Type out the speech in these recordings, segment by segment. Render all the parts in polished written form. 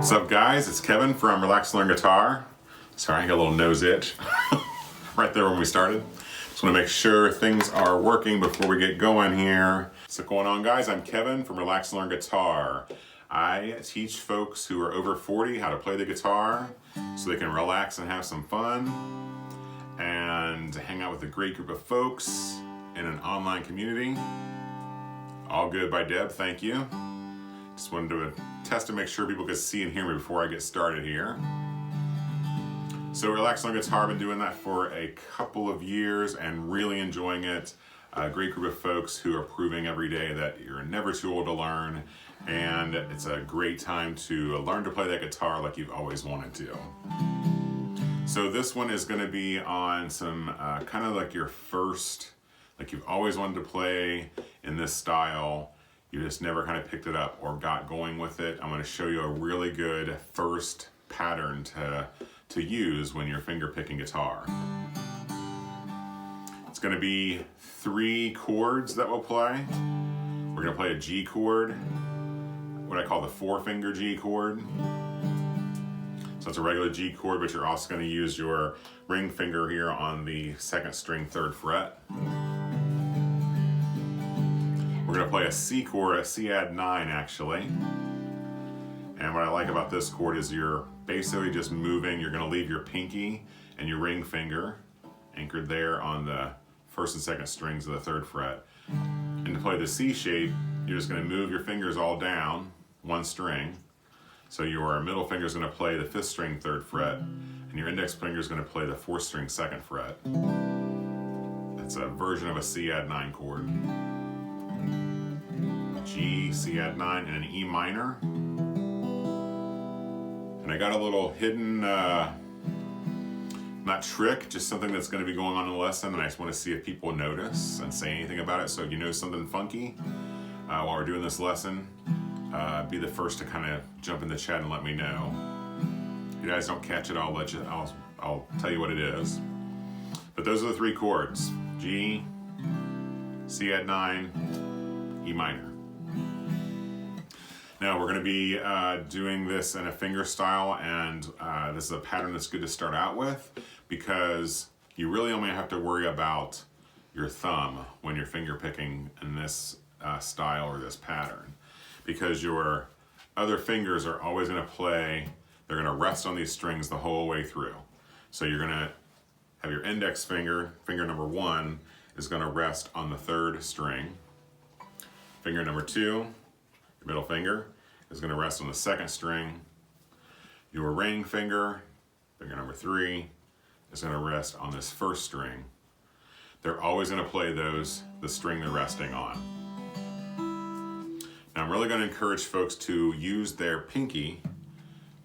What's up, guys? It's Kevin from Relax and Learn Guitar. Sorry, I got a little nose itch right there when we started. Just want to make sure things are working before we get going here. What's going on, guys? I'm Kevin from Relax and Learn Guitar. I teach folks who are over 40 how to play the guitar so they can relax and have some fun and hang out with a great group of folks in an online community. All good by Deb, thank you. Just wanted to test to make sure people could see and hear me before I get started here. So Relax and Learn Guitar, I've been doing that for a couple of years and really enjoying it. A great group of folks who are proving every day that you're never too old to learn, and it's a great time to learn to play that guitar like you've always wanted to. So this one is going to be on some kind of like your first, like you've always wanted to play in this style, you just never kind of picked it up or got going with it. I'm going to show you a really good first pattern to use when you're finger picking guitar. It's going to be 3 chords that we'll play. We're going to play a G chord, what I call the 4-finger G chord. So it's a regular G chord, but you're also going to use your ring finger here on the 2nd string 3rd fret. We're going to play a C chord, a C add 9 actually. And what I like about this chord is you're basically just moving, you're going to leave your pinky and your ring finger anchored there on the 1st and 2nd strings of the 3rd fret. And to play the C shape, you're just going to move your fingers all down one string. So your middle finger is going to play the 5th string 3rd fret, and your index finger is going to play the 4th string 2nd fret. That's a version of a C add 9 chord. G, C add 9, and an E minor. And I got a little hidden, not trick, just something that's going to be going on in the lesson, and I just want to see if people notice and say anything about it. So if you know something funky while we're doing this lesson, be the first to kind of jump in the chat and let me know. If you guys don't catch it, I'll tell you what it is. But those are the 3 chords: G, C add 9, E minor. Now we're going to be doing this in a fingerstyle, and this is a pattern that's good to start out with because you really only have to worry about your thumb when you're finger picking in this style or this pattern, because your other fingers are always going to play, they're going to rest on these strings the whole way through. So you're going to have your index finger, finger number 1, is going to rest on the 3rd string. Finger number 2, your middle finger, is going to rest on the 2nd string. Your ring finger, finger number 3, is going to rest on this 1st string. They're always going to play the string they're resting on. Now I'm really going to encourage folks to use their pinky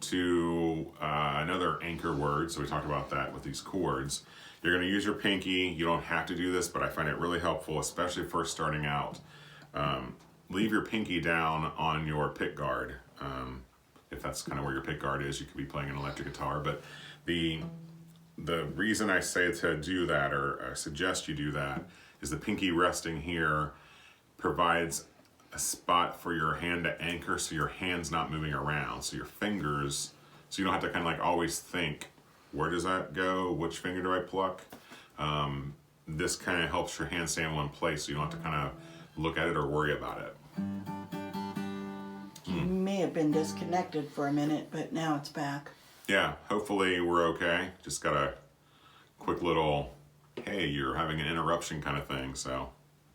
to another anchor word. So we talked about that with these chords. You're going to use your pinky. You don't have to do this, but I find it really helpful, especially first starting out. Leave your pinky down on your pick guard. If that's kind of where your pick guard is, you could be playing an electric guitar. But the reason I say to do that, or suggest you do that, is the pinky resting here provides a spot for your hand to anchor, so your hand's not moving around. So your fingers, so you don't have to kind of like always think, where does that go? Which finger do I pluck? This kind of helps your hand stay in one place, so you don't have to kind of look at it or worry about it. You may have been disconnected for a minute, but now it's back. Yeah, hopefully we're okay. Just got a quick little, hey, you're having an interruption kind of thing. So,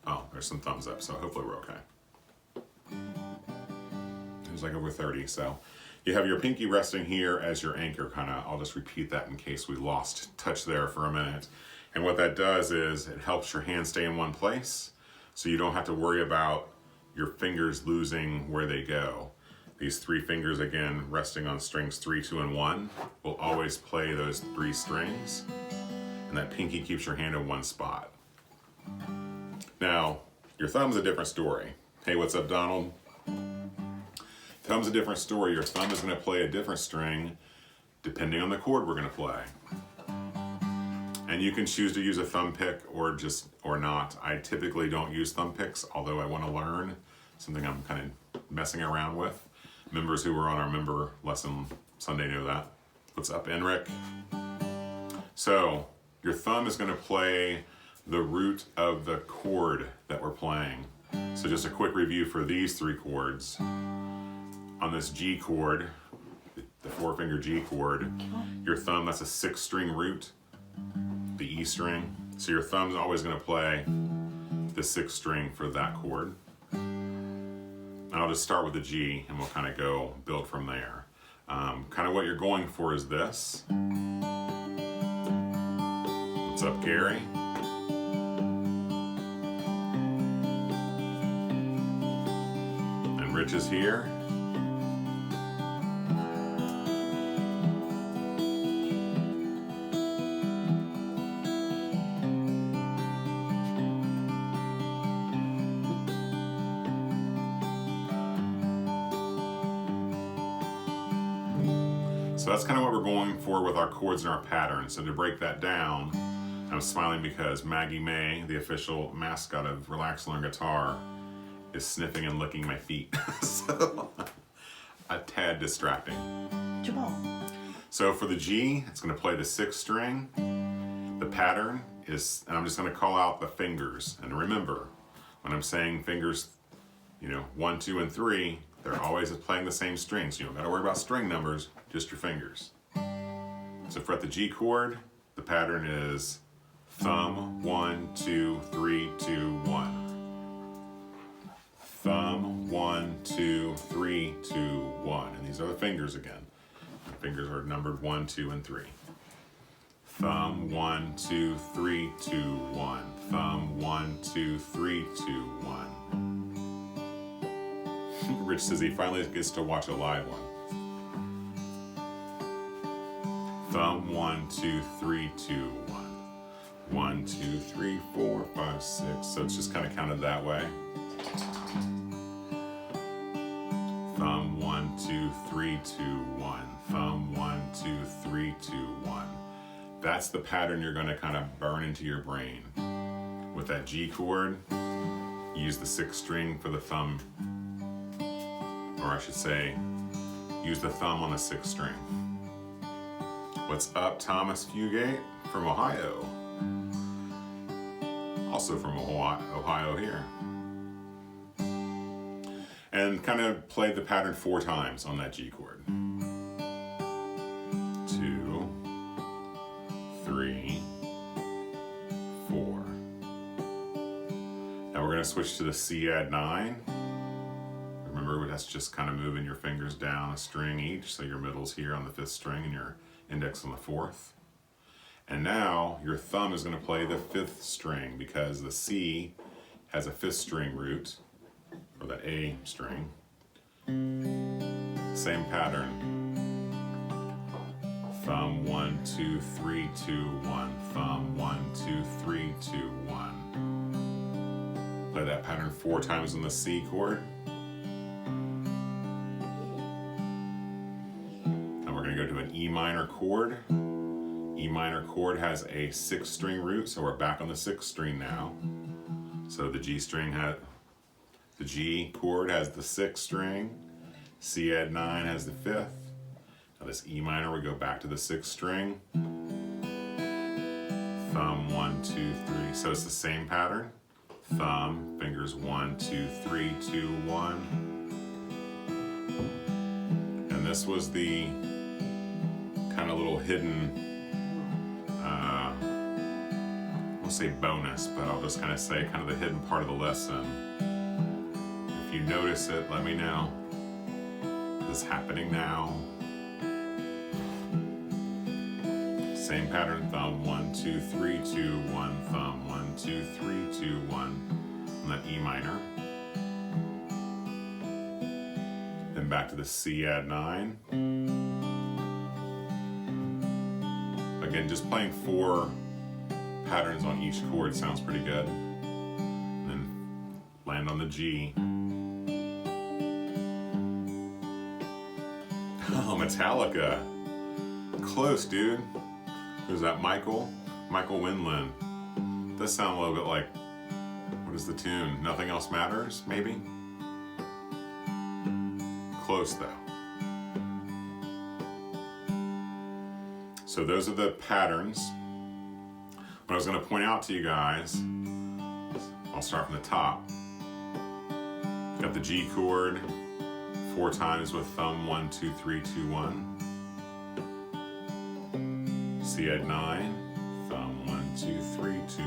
oh, there's some thumbs up. So hopefully we're okay. It was like over 30. So you have your pinky resting here as your anchor kind of. I'll just repeat that in case we lost touch there for a minute. And what that does is it helps your hand stay in one place, so you don't have to worry about your fingers losing where they go. These 3 fingers, again, resting on strings 3, 2, and 1, will always play those 3 strings, and that pinky keeps your hand in one spot. Now, your thumb's a different story. Hey, what's up, Donald? Thumb's a different story. Your thumb is going to play a different string depending on the chord we're going to play. And you can choose to use a thumb pick or not. I typically don't use thumb picks, although I want to learn, something I'm kind of messing around with. Members who were on our member lesson Sunday know that. What's up, Enric? So your thumb is going to play the root of the chord that we're playing. So just a quick review for these three chords. On this G chord, the 4-finger G chord, your thumb, that's a 6-string root, the E string. So your thumb's always going to play the 6th string for that chord. And I'll just start with the G and we'll kind of go build from there. Kind of what you're going for is this. What's up, Gary? And Rich is here. So that's kind of what we're going for with our chords and our patterns. So to break that down, I'm smiling because Maggie May, the official mascot of Relax Learn Guitar, is sniffing and licking my feet. So a tad distracting. Jamal. So for the G, it's going to play the 6th string. The pattern is, and I'm just going to call out the fingers. And remember, when I'm saying fingers, 1, 2, and 3, they're always playing the same strings. You don't got to worry about string numbers, just your fingers. So fret the G chord, the pattern is thumb, 1, 2, 3, 2, 1. Thumb, 1, 2, 3, 2, 1. And these are the fingers again. The fingers are numbered 1, 2, and 3. Thumb, 1, 2, 3, 2, 1. Thumb, 1, 2, 3, 2, 1. Rich says he finally gets to watch a live one. Thumb, 1, 2, 3, 2, 1. 1, 2, 3, 4, 5, 6. So it's just kind of counted that way. Thumb, 1, 2, 3, 2, 1. Thumb, 1, 2, 3, 2, 1. That's the pattern you're going to kind of burn into your brain. With that G chord, use the 6th string for the thumb. Or I should say, use the thumb on the 6th string. What's up, Thomas Fugate from Ohio? Also from Ohio here. And kind of play the pattern 4 times on that G chord. 2, 3, 4. Now we're going to switch to the C add 9. Remember, that's just kind of moving your fingers down a string each, so your middle's here on the 5th string and your index on the 4th. And now your thumb is going to play the 5th string because the C has a 5th string root, or the A string. Same pattern. Thumb, 1, 2, 3, 2, 1. Thumb, 1, 2, 3, 2, 1. Play that pattern 4 times on the C chord. Now we're going to go to an E minor chord. E minor chord has a 6th string root, so we're back on the 6th string now. So the G chord has the 6th string, C add 9 has the 5th. Now this E minor, we go back to the 6th string. Thumb, 1, 2, 3. So it's the same pattern. Thumb, fingers 1, 2, 3, 2, 1. And this was the kind of little hidden, I won't say bonus, but I'll just kind of say kind of the hidden part of the lesson. If you notice it, let me know. Is this happening now? Same pattern, thumb, 1, 2, 3, 2, 1, thumb, 1, 2, 3, 2, 1, and that E minor. Then back to the C add 9. Again, just playing 4 patterns on each chord sounds pretty good. And then land on the G. Oh, Metallica. Close, dude. Who's that, Michael? Michael Winland. Does sound a little bit like, what is the tune? Nothing Else Matters, maybe? Close, though. So those are the patterns. What I was going to point out to you guys, I'll start from the top. Got the G chord 4 times with thumb 1, 2, 3, 2, 1. C at 9, thumb 1, 2, 3, 2,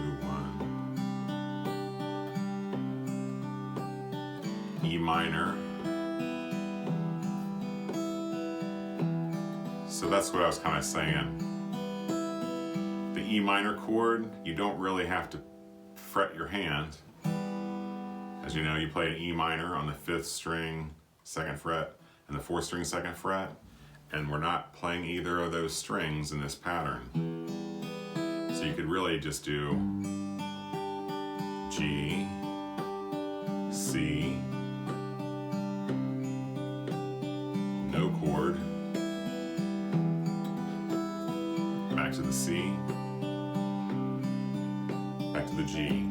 1. E minor. So that's what I was kind of saying. The E minor chord, you don't really have to fret your hand. As you know, you play an E minor on the 5th string, 2nd fret, and the 4th string, 2nd fret, and we're not playing either of those strings in this pattern. So you could really just do G, C, no chord, back to the C, back to the G.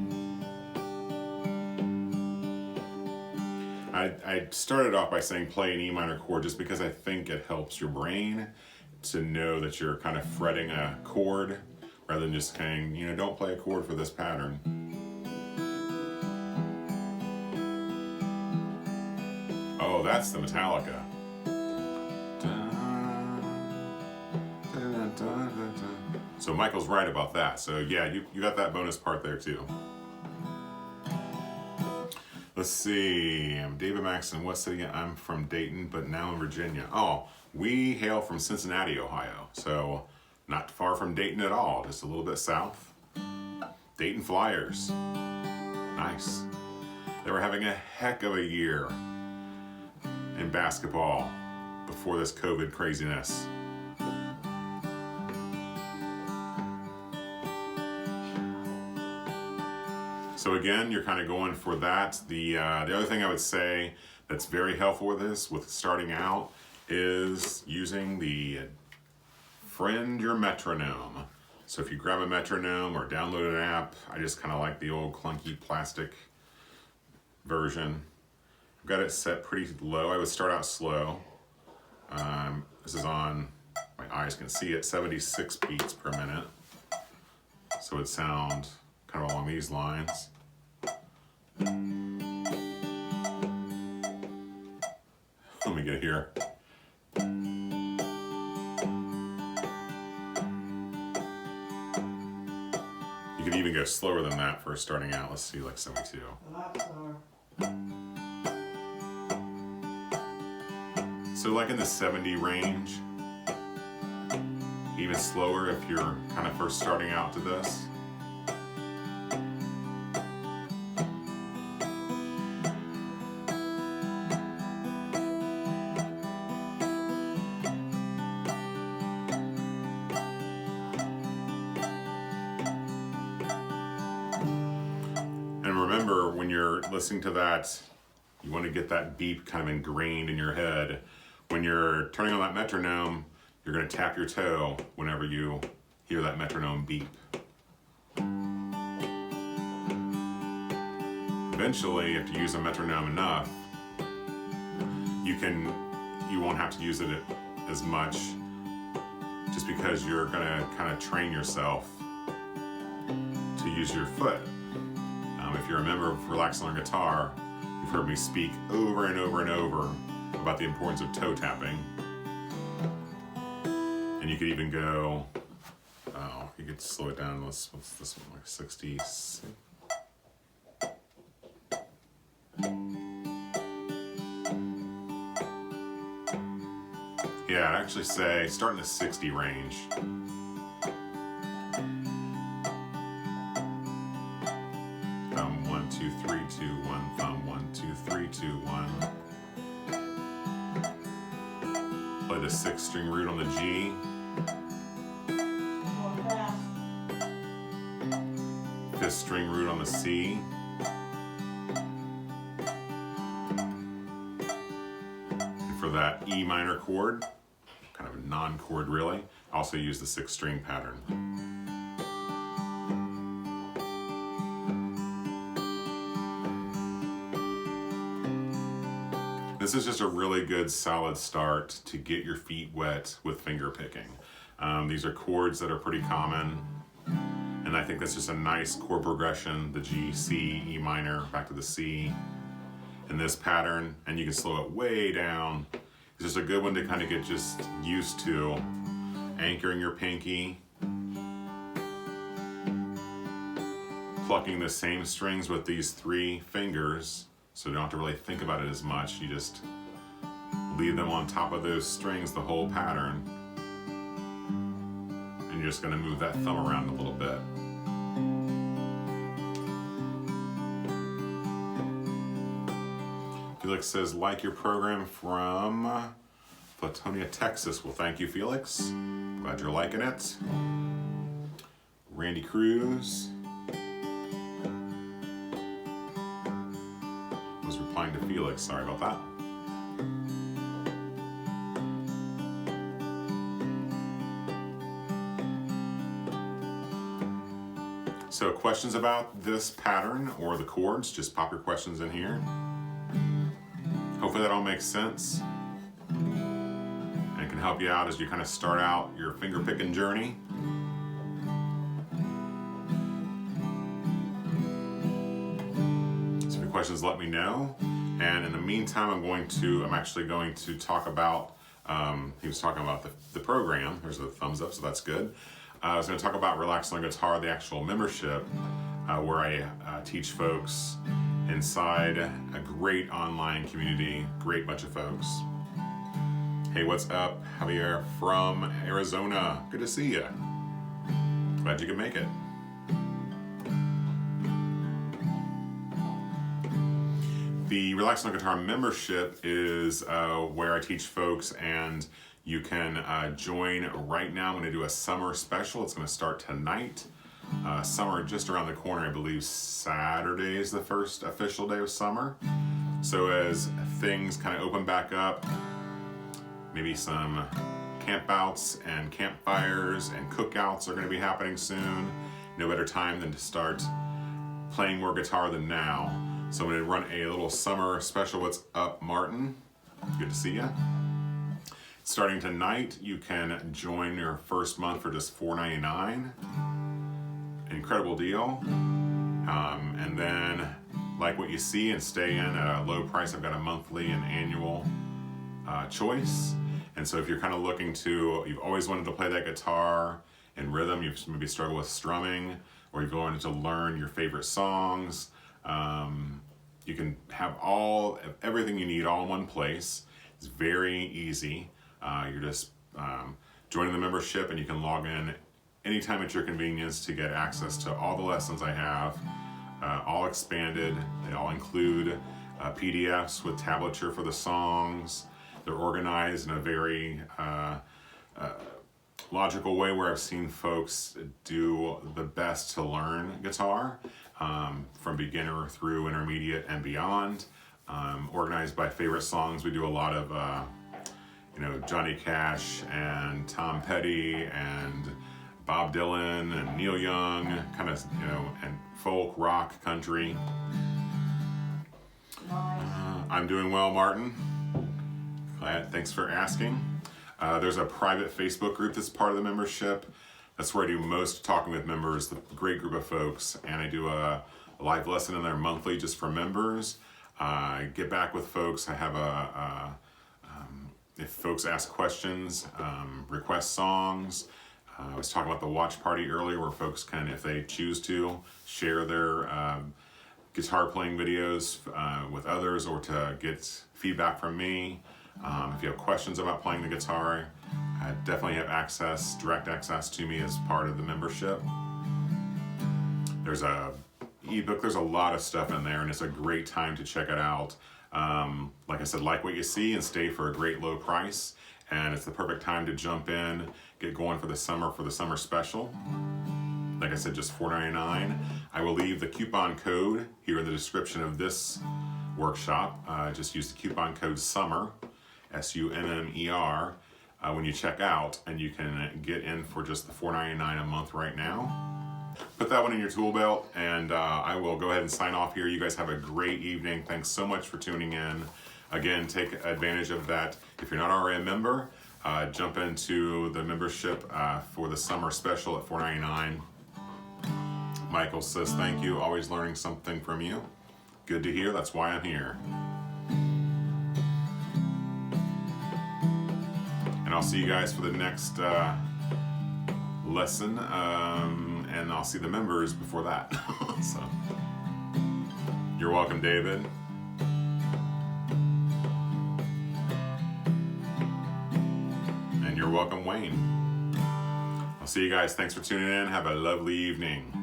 I started off by saying play an E minor chord just because I think it helps your brain to know that you're kind of fretting a chord rather than just saying, you know, don't play a chord for this pattern. Oh, that's the Metallica. So Michael's right about that. So yeah, you got that bonus part there too. Let's see, I'm David Maxson, what city? I'm from Dayton, but now in Virginia. Oh, we hail from Cincinnati, Ohio. So not far from Dayton at all, just a little bit south. Dayton Flyers, nice. They were having a heck of a year in basketball before this COVID craziness. So again, you're kind of going for that. The other thing I would say that's very helpful with this, with starting out, is using the Friend Your Metronome. So if you grab a metronome or download an app, I just kind of like the old clunky plastic version. I've got it set pretty low. I would start out slow. This is on, my eyes can see it, 76 beats per minute. So it would sound kind of along these lines. Let me get here. You could even go slower than that for starting out. Let's see, like 72. A lot slower. So like in the 70 range, even slower if you're kind of first starting out to this. And remember, when you're listening to that, you want to get that beep kind of ingrained in your head. When you're turning on that metronome, you're going to tap your toe whenever you hear that metronome beep. Eventually, if you use a metronome enough, you won't have to use it as much, just because you're going to kind of train yourself to use your foot. If you're a member of Relax and Learn Guitar, you've heard me speak over and over and over about the importance of toe tapping. And you could even go, you could slow it down. What's this one, like 66? Yeah, I'd actually say start in the 60 range. Thumb 1, 2, 3, 2, 1. Thumb 1, 2, 3, 2, 1. Play the 6th string root on the G. More fast. 5th string root on the C. And for that E minor chord, kind of a non-chord really, I also use the 6th string pattern. This is just a really good solid start to get your feet wet with finger picking. These are chords that are pretty common. And I think that's just a nice chord progression, the G, C, E minor, back to the C in this pattern. And you can slow it way down. It's just a good one to kind of get just used to. Anchoring your pinky. Plucking the same strings with these 3 fingers, so you don't have to really think about it as much. You just leave them on top of those strings the whole pattern. And you're just gonna move that thumb around a little bit. Felix says, like your program from Flatonia, Texas. Well, thank you, Felix. Glad you're liking it. Randy Cruz was replying to Felix. Sorry about that. So questions about this pattern or the chords, just pop your questions in here. Hopefully that all makes sense and can help you out as you kind of start out your finger picking journey. So if you have questions, let me know. And in the meantime, I'm actually going to talk about, he was talking about the program. There's a thumbs up, so that's good. I was going to talk about Relax Learn Guitar, the actual membership, where I teach folks inside a great online community, great bunch of folks. Hey, what's up? Javier from Arizona. Good to see you. Glad you could make it. The Relax Learn Guitar membership is where I teach folks, and you can join right now. I'm going to do a summer special. It's going to start tonight. Summer just around the corner. I believe Saturday is the first official day of summer. So as things kind of open back up, maybe some campouts and campfires and cookouts are going to be happening soon. No better time than to start playing more guitar than now. So I'm going to run a little summer special. What's up, Martin? Good to see you. Starting tonight, you can join your first month for just $4.99. Incredible deal. And then like what you see and stay in at a low price. I've got a monthly and annual choice. And so if you're kind of looking to, you've always wanted to play that guitar in rhythm, you've maybe struggled with strumming, or you've wanted to learn your favorite songs, you can have everything you need all in one place. It's very easy. You're just joining the membership, and you can log in anytime at your convenience to get access to all the lessons I have, all expanded. They all include PDFs with tablature for the songs. They're organized in a very logical way where I've seen folks do the best to learn guitar, from beginner through intermediate and beyond. Organized by favorite songs. We do a lot of Johnny Cash and Tom Petty and Bob Dylan and Neil Young, kind of, and folk, rock, country. I'm doing well, Martin. Thanks for asking. There's a private Facebook group that's part of the membership. That's where I do most talking with members, a great group of folks, and I do a live lesson in there monthly just for members. I get back with folks. I have if folks ask questions, request songs. I was talking about the watch party earlier, where folks can, if they choose to, share their guitar playing videos with others, or to get feedback from me. If you have questions about playing the guitar, I definitely have direct access to me as part of the membership. There's a ebook, there's a lot of stuff in there, and it's a great time to check it out. Like I said, like what you see and stay for a great low price, and it's the perfect time to jump in, get going for the summer special. Like I said, just $4.99. I will leave the coupon code here in the description of this workshop. Just use the coupon code SUMMER, SUMMER, when you check out, and you can get in for just the $4.99 a month right now. Put that one in your tool belt, and I will go ahead and sign off here. You guys have a great evening. Thanks so much for tuning in. Again, take advantage of that. If you're not already a member, jump into the membership for the summer special at $4.99. Michael says, thank you, always learning something from you. Good to hear, that's why I'm here. And I'll see you guys for the next lesson, and I'll see the members before that. So, you're welcome, David. And you're welcome, Wayne. I'll see you guys. Thanks for tuning in. Have a lovely evening.